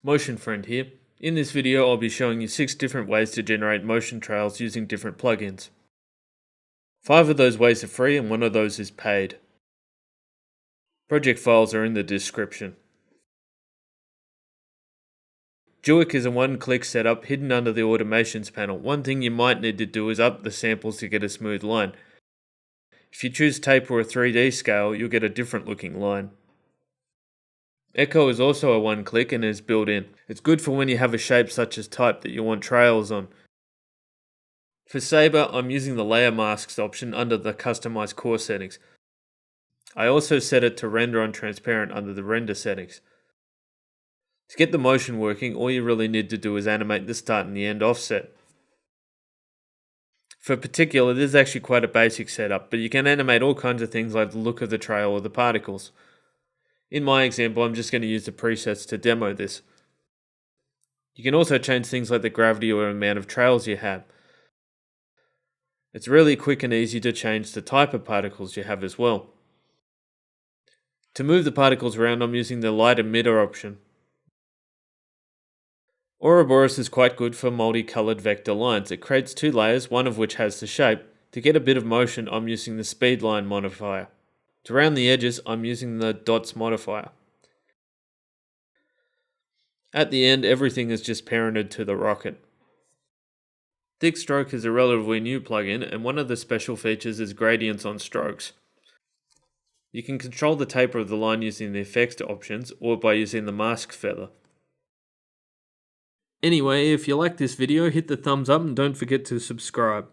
Motion Friend here. In this video I'll be showing you 6 different ways to generate motion trails using different plugins. 5 of those ways are free and 1 of those is paid. Project files are in the description. Juik is a one-click setup hidden under the automations panel. One thing you might need to do is up the samples to get a smooth line. If you choose tape or a 3D scale, you'll get a different looking line. Echo is also a one-click and is built in. It's good for when you have a shape such as type that you want trails on. For Saber, I'm using the layer masks option under the customize core settings. I also set it to render on transparent under the render settings. To get the motion working, all you really need to do is animate the start and the end offset. For particular, this is actually quite a basic setup, but you can animate all kinds of things like the look of the trail or the particles. In my example, I'm just going to use the presets to demo this. You can also change things like the gravity or amount of trails you have. It's really quick and easy to change the type of particles you have as well. To move the particles around, I'm using the light emitter option. Ouroboros is quite good for multicolored vector lines. It creates 2 layers, one of which has the shape. To get a bit of motion, I'm using the speed line modifier. To round the edges, I'm using the dots modifier. At the end, everything is just parented to the rocket. Thick Stroke is a relatively new plugin, and one of the special features is gradients on strokes. You can control the taper of the line using the effects options or by using the mask feather. Anyway, if you like this video, hit the thumbs up and don't forget to subscribe.